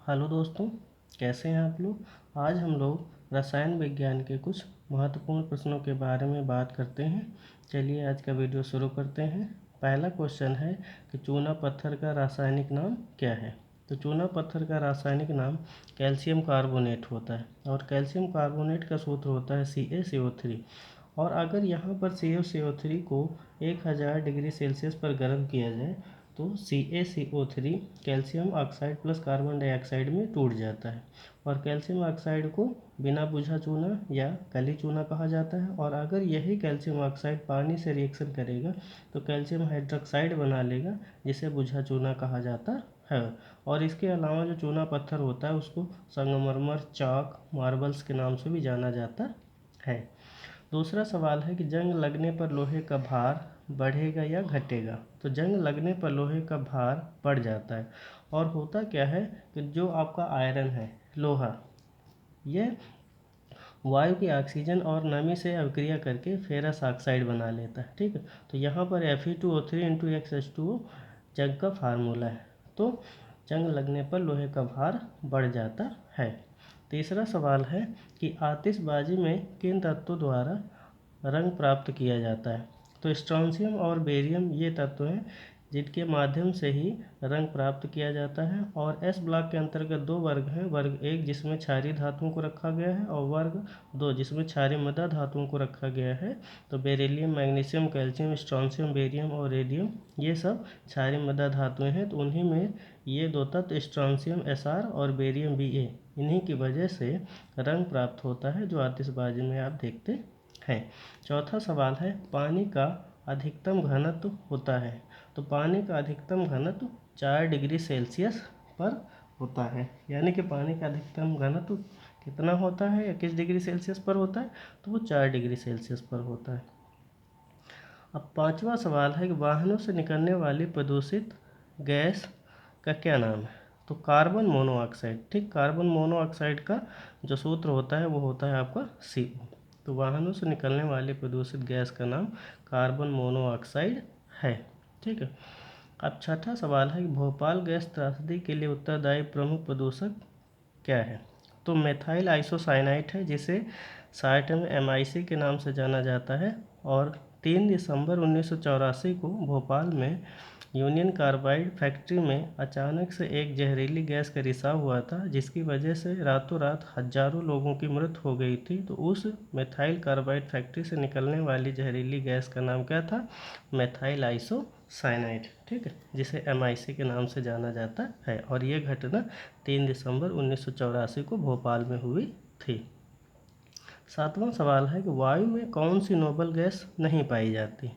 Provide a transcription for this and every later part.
Hello दोस्तों, कैसे हैं आप लोग। आज हम लोग रसायन विज्ञान के कुछ महत्वपूर्ण प्रश्नों के बारे में बात करते हैं। चलिए आज का वीडियो शुरू करते हैं। पहला क्वेश्चन है कि चूना पत्थर का रासायनिक नाम क्या है। तो चूना पत्थर का रासायनिक नाम कैल्शियम कार्बोनेट होता है और कैल्शियम कार्बोनेट का सूत्र होता है CaCO3। और अगर यहाँ पर CaCO3 को 1000 डिग्री सेल्सियस पर गर्म किया जाए तो CaCO3 calcium oxide plus carbon dioxide में टूट जाता है और कैल्शियम ऑक्साइड को बिना बुझा चूना या कली चूना कहा जाता है। और अगर यही कैल्शियम ऑक्साइड पानी से रिएक्शन करेगा तो कैल्शियम हाइड्रोक्साइड बना लेगा जिसे बुझा चूना कहा जाता है। और इसके अलावा जो चूना पत्थर होता है उसको संगमरमर, चॉक, मार्बल्स के नाम से भी जाना जाता है। दूसरा सवाल है कि जंग लगने पर लोहे का भार बढ़ेगा या घटेगा। तो जंग लगने पर लोहे का भार बढ़ जाता है। और होता क्या है कि जो आपका आयरन है, लोहा, ये वायु की ऑक्सीजन और नमी से अभिक्रिया करके फेरस ऑक्साइड बना लेता है। ठीक है, तो यहाँ पर Fe2O3 × X2O जंग का फार्मूला है। तो जंग लगने पर लोहे का भार बढ़ जाता है। तीसरा सवाल है कि आतिशबाजी में किन तत्वों द्वारा रंग प्राप्त किया जाता है। तो स्ट्रोंशियम और बेरियम ये तत्व हैं जिनके माध्यम से ही रंग प्राप्त किया जाता है। और एस ब्लॉक के अंतर्गत दो वर्ग हैं, वर्ग 1 जिसमें क्षारीय धातुओं को रखा गया है और वर्ग 2 जिसमें क्षारीय मृदा धातुओं को रखा गया है। तो beryllium, magnesium, calcium, strontium, barium और रेडियम ये सब क्षारीय मृदा धातुएं हैं। तो उन्हीं में ये दो तत्व स्ट्रोंशियम Sr और बेरियम Ba, इन्हीं की वजह से रंग प्राप्त होता है जो आतिशबाजी में आप देखते हैं। चौथा सवाल है पानी का अधिकतम घनत्व होता है। तो पानी का अधिकतम घनत्व 4 डिग्री सेल्सियस पर होता है। यानी कि पानी का अधिकतम घनत्व कितना होता है या किस डिग्री सेल्सियस पर होता है, तो वो 4 डिग्री सेल्सियस पर होता है। अब पांचवा सवाल है कि वाहनों से निकलने वाली प्रदूषित गैस का क्या नाम है। तो कार्बन मोनोऑक्साइड। ठीक, कार्बन मोनोऑक्साइड का जो सूत्र होता है वो होता है आपका CO। तो वाहनों से निकलने वाली प्रदूषित गैस का नाम कार्बन मोनोऑक्साइड है। ठीक है। अब छठा सवाल है कि भोपाल गैस त्रासदी के लिए उत्तरदायी प्रमुख प्रदूषक क्या है। तो मेथाइल आइसोसाइनाइट है जिसे साइट में MIC के नाम से जाना जाता है। और 3 दिसंबर 1984 को भोपाल में यूनियन कार्बाइड फैक्ट्री में अचानक से एक जहरीली गैस का रिसाव हुआ था जिसकी वजह से रातों रात हजारों लोगों की मृत्यु हो गई थी। तो उस मेथाइल कार्बाइड फैक्ट्री से निकलने वाली जहरीली गैस का नाम क्या था, मेथाइल आइसोसाइनाइड। ठीक है, जिसे MIC के नाम से जाना जाता है। और ये घटना 3 दिसंबर 1984 को भोपाल में हुई थी। सातवां सवाल है कि वायु में कौन सी नोबल गैस नहीं पाई जाती।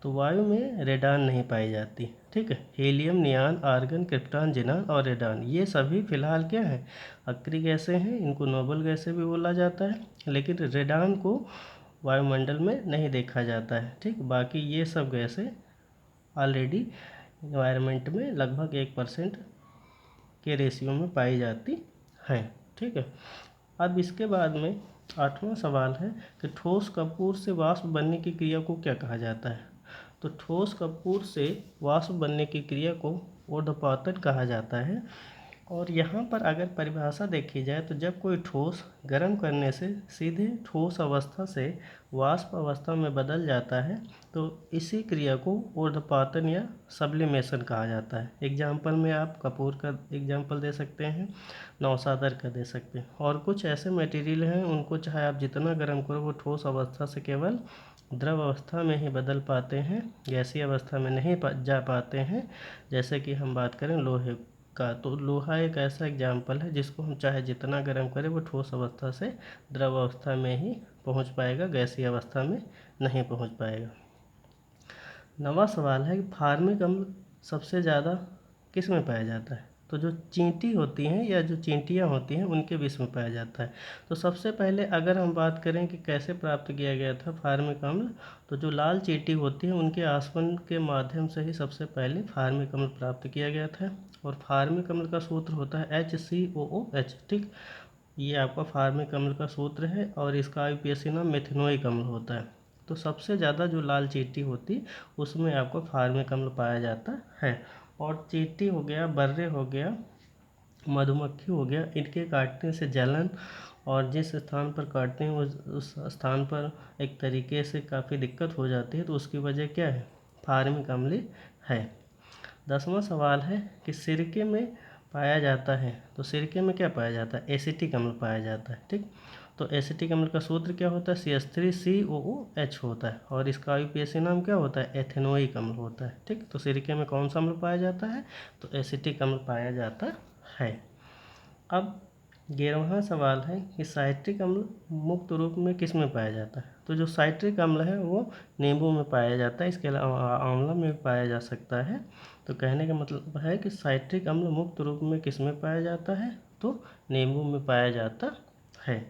तो वायु में रेडान नहीं पाई जाती। ठीक है, हीलियम, नियान, आर्गन, क्रिप्टॉन, जिनान और रेडान ये सभी फिलहाल क्या है, अक्रिय गैसें हैं। इनको नोबल गैसें भी बोला जाता है, लेकिन रेडान को वायुमंडल में नहीं देखा जाता है। ठीक, बाकी ये सब गैसें ऑलरेडी इन्वायरमेंट में लगभग 1% के रेशियो में पाई जाती हैं। ठीक है। अब इसके बाद में आठवां सवाल है कि ठोस कपूर से वाष्प बनने की क्रिया को क्या कहा जाता है। तो ठोस कपूर से वाष्प बनने की क्रिया को ऊर्ध्वपातन कहा जाता है। और यहाँ पर अगर परिभाषा देखी जाए तो जब कोई ठोस गर्म करने से सीधे ठोस अवस्था से वाष्प अवस्था में बदल जाता है तो इसी क्रिया को ऊर्ध्वपातन या सब्लिमेशन कहा जाता है। एग्जाम्पल में आप कपूर का एग्जाम्पल दे सकते हैं, नौसादर का दे सकते हैं। और कुछ ऐसे मटेरियल हैं उनको चाहे आप जितना गर्म करो वो ठोस अवस्था से केवल द्रव अवस्था में ही बदल पाते हैं, गैसीय अवस्था में नहीं जा पाते हैं। जैसे कि हम बात करें लोहे का, तो लोहा एक ऐसा एग्जाम्पल है जिसको हम चाहे जितना गर्म करें वो ठोस अवस्था से द्रव अवस्था में ही पहुंच पाएगा, गैसीय अवस्था में नहीं पहुंच पाएगा। नवा सवाल है कि फार्मिक अम्ल सबसे ज़्यादा किस में पाया जाता है। तो जो चींटी होती हैं या जो चींटियाँ होती हैं उनके विष में पाया जाता है। तो सबसे पहले अगर हम बात करें कि कैसे प्राप्त किया गया था फार्मिक अम्ल, तो जो लाल चींटी होती है उनके आसवन के माध्यम से ही सबसे पहले फार्मिक अम्ल प्राप्त किया गया था। और फार्मिक अम्ल का सूत्र होता है HCOOH। ठीक, ये आपका फार्मिक अम्ल का सूत्र है और इसका IUPAC नाम मेथनोइक अम्ल होता है। तो सबसे ज़्यादा जो लाल चींटी होती उसमें आपको फार्मिक अम्ल पाया जाता है। और चींटी हो गया, बर्रे हो गया, मधुमक्खी हो गया, इनके काटने से जलन और जिस स्थान पर काटते हैं उस स्थान पर एक तरीके से काफ़ी दिक्कत हो जाती है, तो उसकी वजह क्या है? फार्मिक अम्ल है। 10वां सवाल है कि सिरके में पाया जाता है, तो सिरके में क्या पाया जाता है? एसिटिक अम्ल पाया जाता है। ठीक, तो एसिटिक अम्ल का सूत्र क्या होता है? CH3COOH होता है और इसका आईयूपीएसी नाम क्या होता है? एथेनोइक अम्ल होता है। ठीक, तो सिरके में कौन सा अम्ल पाया जाता है? तो एसिटिक अम्ल पाया जाता है। अब 11वां सवाल है कि साइट्रिक अम्ल मुक्त रूप में किस में पाया जाता है? तो जो साइट्रिक अम्ल है वो नींबू में पाया जाता है, इसके अलावा आंवला में भी पाया जा सकता है। तो कहने का मतलब है कि साइट्रिक अम्ल मुक्त रूप में किस में पाया जाता है? तो नींबू में पाया जाता है।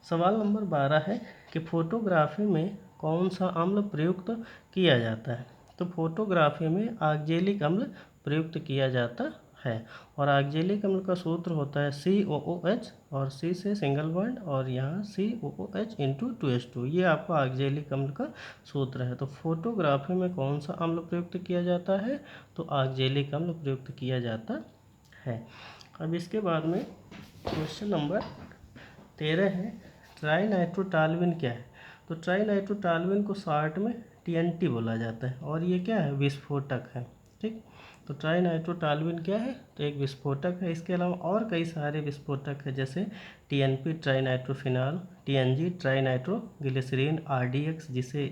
सवाल नंबर 12 है कि फोटोग्राफी में कौन सा अम्ल प्रयुक्त किया जाता है? तो फोटोग्राफी में ऑक्जेलिक अम्ल प्रयुक्त किया जाता है और ऑक्जेलिक अम्ल का सूत्र होता है COOH और C से सिंगल बॉन्ड और यहाँ COOH इंटू 2H2, ये आपका ऑक्जेलिक अम्ल का सूत्र है। तो फोटोग्राफी में कौन सा अम्ल प्रयुक्त किया जाता है? तो ऑक्जेलिक अम्ल प्रयुक्त किया जाता है। अब इसके बाद में क्वेश्चन नंबर 13 है, ट्राइनाइट्रोटॉल्यूएन क्या है? तो ट्राइनाइट्रोटॉल्यूएन को शॉर्ट में TNT बोला जाता है और ये क्या है? विस्फोटक है। ठीक, तो ट्राइनाइट्रोटॉल्यूएन क्या है? तो एक विस्फोटक है। इसके अलावा और कई सारे विस्फोटक है, जैसे TNP ट्राइनाइट्रोफिनॉल, TNG ट्राइनाइट्रोग्लिसरीन, RDX जिसे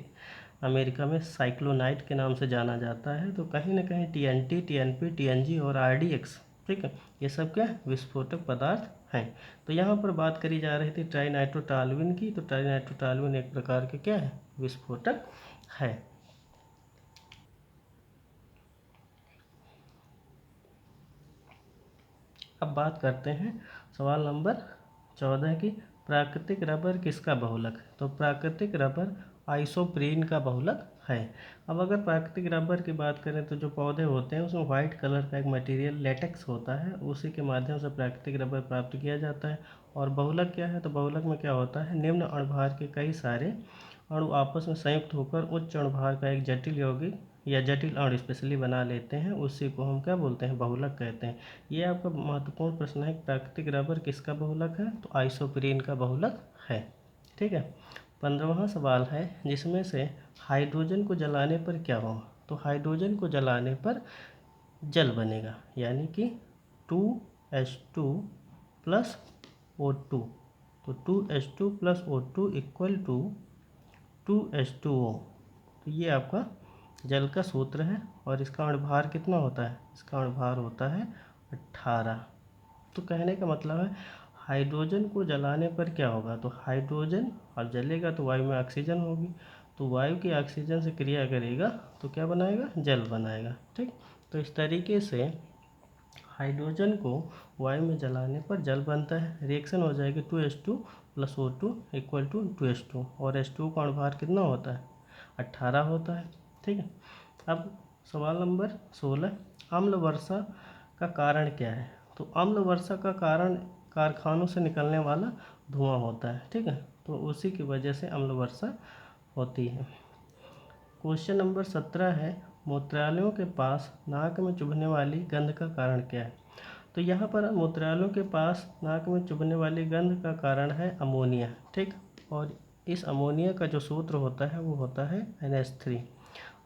अमेरिका में साइक्लोनाइट के नाम से जाना जाता है। तो कहीं ना कहीं TNT, TNP, TNG और RDX, ठीक है, ये सब क्या है? विस्फोटक पदार्थ हैं। तो यहाँ पर बात करी जा रही थी ट्राइनाइट्रोटॉल्यूएन की, तो ट्राइनाइट्रोटॉल्यूएन एक प्रकार के क्या है? विस्फोटक है। अब बात करते हैं सवाल नंबर 14 की, प्राकृतिक रबर किसका बहुलक है? तो प्राकृतिक रबर आइसोप्रीन का बहुलक है। अब अगर प्राकृतिक रबर की बात करें तो जो पौधे होते हैं उसमें वाइट कलर का एक मटेरियल लेटेक्स होता है, उसी के माध्यम से प्राकृतिक रबर प्राप्त किया जाता है। और बहुलक क्या है? तो बहुलक में क्या होता है? निम्न अणुभार के कई सारे अणु आपस में संयुक्त होकर उच्च अणुभार का एक जटिल यौगिक या जटिल अणु स्पेशली बना लेते हैं, उसी को हम क्या बोलते हैं? बहुलक कहते हैं। ये आपका महत्वपूर्ण प्रश्न है, प्राकृतिक रबर किसका बहुलक है? तो आइसोप्रीन का बहुलक है। ठीक है, 15वां सवाल है, जिसमें से हाइड्रोजन को जलाने पर क्या होगा? तो हाइड्रोजन को जलाने पर जल बनेगा, यानी कि 2H2 प्लस O2। तो 2H2 plus O2 equal to 2H2O। तो ये आपका जल का सूत्र है और इसका अणुभार कितना होता है? इसका अणुभार होता है 18। तो कहने का मतलब है हाइड्रोजन को जलाने पर क्या होगा? तो हाइड्रोजन अब जलेगा तो वायु में ऑक्सीजन होगी, तो वायु की ऑक्सीजन से क्रिया करेगा तो क्या बनाएगा? जल बनाएगा। ठीक, तो इस तरीके से हाइड्रोजन को वायु में जलाने पर जल बनता है। रिएक्शन हो जाएगी 2H2 plus O2 equal to 2H2 और H2 का अणुभार कितना होता है? 18 होता है। ठीक है, अब सवाल नंबर 16, अम्ल वर्षा का कारण क्या है? तो अम्ल वर्षा का कारण कारखानों से निकलने वाला धुआं होता है। ठीक है, तो उसी की वजह से अम्ल वर्षा होती है। क्वेश्चन नंबर 17 है, मूत्रालयों के पास नाक में चुभने वाली गंध का कारण क्या है? तो यहाँ पर मूत्रालयों के पास नाक में चुभने वाली गंध का कारण है अमोनिया। ठीक, और इस अमोनिया का जो सूत्र होता है वो होता है NH3।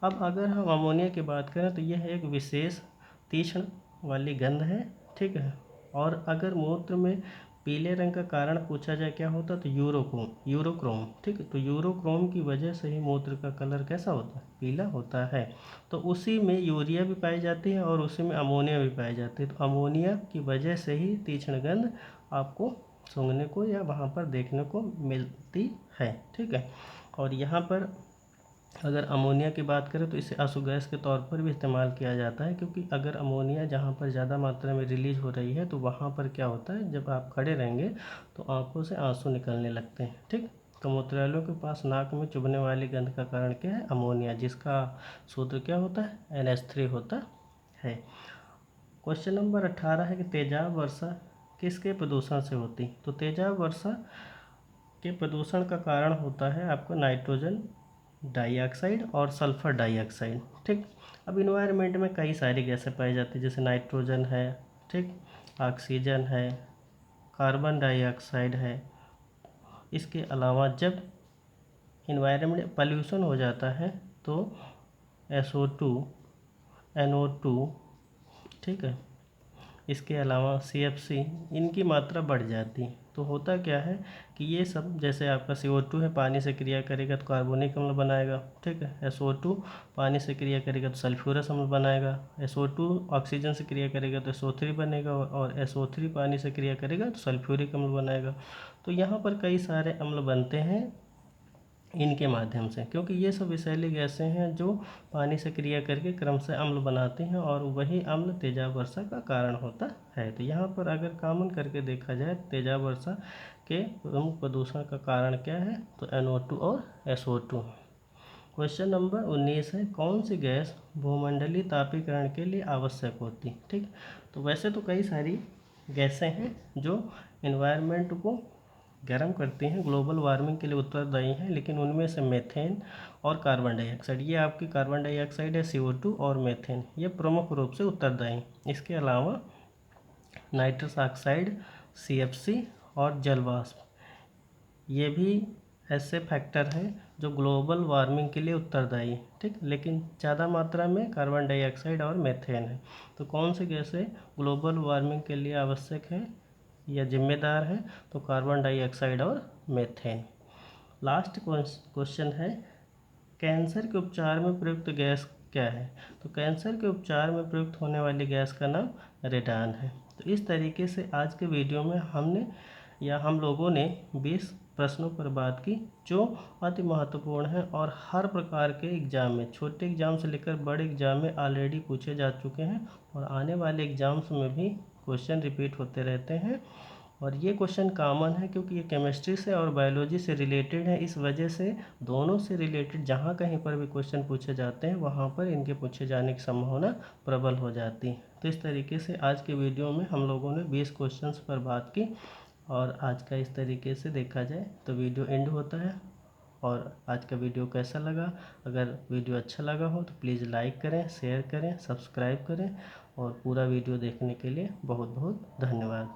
अब अगर हम अमोनिया की बात करें तो यह एक विशेष तीक्ष्ण वाली गंध है। ठीक है, और अगर मूत्र में पीले रंग का कारण पूछा जाए क्या होता, तो यूरोक्रोम। ठीक है, तो यूरोक्रोम की वजह से ही मूत्र का कलर कैसा होता है? पीला होता है। तो उसी में यूरिया भी पाई जाती है और उसी में अमोनिया भी पाई जाती है। तो अमोनिया की वजह से ही तीक्ष्ण गंध आपको सूंघने को या वहाँ पर देखने को मिलती है। ठीक है, और यहाँ पर अगर अमोनिया की बात करें तो इसे आंसू गैस के तौर पर भी इस्तेमाल किया जाता है, क्योंकि अगर अमोनिया जहाँ पर ज़्यादा मात्रा में रिलीज हो रही है तो वहाँ पर क्या होता है, जब आप खड़े रहेंगे तो आंखों से आंसू निकलने लगते हैं। ठीक, तो मूत्रालयों के पास नाक में चुभने वाली गंध का कारण क्या है? अमोनिया, जिसका सूत्र क्या होता है? NH3 होता है। क्वेश्चन नंबर 18 है कि तेजाब वर्षा किसके प्रदूषण से होती? तो तेजाब वर्षा के प्रदूषण का कारण होता है आपको नाइट्रोजन डाइऑक्साइड और सल्फर डाइऑक्साइड। ठीक, अब इन्वायरमेंट में कई सारी गैसें पाई जाती है, जैसे नाइट्रोजन है, ठीक, ऑक्सीजन है, कार्बन डाइऑक्साइड है। इसके अलावा जब इन्वायरमेंट पॉल्यूशन हो जाता है तो SO2, NO2, ठीक है, इसके अलावा CFC, इनकी मात्रा बढ़ जाती है। तो होता क्या है कि ये सब, जैसे आपका CO2 है, पानी से क्रिया करेगा तो कार्बोनिक अम्ल बनाएगा, ठीक है। SO2 पानी से क्रिया करेगा तो सल्फ्यूरस अम्ल बनाएगा। SO2 ऑक्सीजन से क्रिया करेगा तो SO3 बनेगा, और SO3 पानी से क्रिया करेगा तो सल्फ्यूरिक अम्ल बनाएगा। तो यहाँ पर कई सारे अम्ल बनते हैं इनके माध्यम से, क्योंकि ये सब विषैली गैसें हैं जो पानी से क्रिया करके क्रमशः अम्ल बनाते हैं, और वही अम्ल तेजाब वर्षा का कारण होता है। तो यहाँ पर अगर कॉमन करके देखा जाए तेजाब वर्षा के प्रमुख प्रदूषण का कारण क्या है, तो NO2 और SO2। क्वेश्चन नंबर 19 है, कौन सी गैस भूमंडलीय तापीकरण के लिए आवश्यक होती। ठीक, तो वैसे तो कई सारी गैसें हैं जो इन्वायरमेंट को गर्म करती हैं, ग्लोबल वार्मिंग के लिए उत्तरदायी हैं, लेकिन उनमें से मीथेन और कार्बन डाइऑक्साइड, ये आपकी कार्बन डाइऑक्साइड है CO2 और मीथेन, ये प्रमुख रूप से उत्तरदायी। इसके अलावा नाइट्रस ऑक्साइड, CFC और जलवाष्प, ये भी ऐसे फैक्टर हैं जो ग्लोबल वार्मिंग के लिए उत्तरदायी है। ठीक, लेकिन ज़्यादा मात्रा में कार्बन डाइऑक्साइड और मीथेन है। तो कौन सी गैसें ग्लोबल वार्मिंग के लिए आवश्यक है या जिम्मेदार है, तो कार्बन डाइऑक्साइड और मीथेन। लास्ट क्वेश्चन है, कैंसर के उपचार में प्रयुक्त गैस क्या है। तो कैंसर के उपचार में प्रयुक्त होने वाली गैस का नाम रेडान है। तो इस तरीके से आज के वीडियो में हम लोगों ने 20 प्रश्नों पर बात की जो अति महत्वपूर्ण है और हर प्रकार के एग्ज़ाम में, छोटे एग्ज़ाम से लेकर बड़े एग्ज़ाम में ऑलरेडी पूछे जा चुके हैं, और आने वाले एग्ज़ाम्स में भी क्वेश्चन रिपीट होते रहते हैं। और ये क्वेश्चन कॉमन है क्योंकि ये केमिस्ट्री से और बायोलॉजी से रिलेटेड है, इस वजह से दोनों से रिलेटेड जहाँ कहीं पर भी क्वेश्चन पूछे जाते हैं वहाँ पर इनके पूछे जाने की संभावना प्रबल हो जाती है। तो इस तरीके से आज के वीडियो में हम लोगों ने 20 क्वेश्चंस पर बात की, और आज का इस तरीके से देखा जाए तो वीडियो एंड होता है। और आज का वीडियो कैसा लगा, अगर वीडियो अच्छा लगा हो तो प्लीज़ लाइक करें, शेयर करें, सब्सक्राइब करें, और पूरा वीडियो देखने के लिए बहुत बहुत धन्यवाद।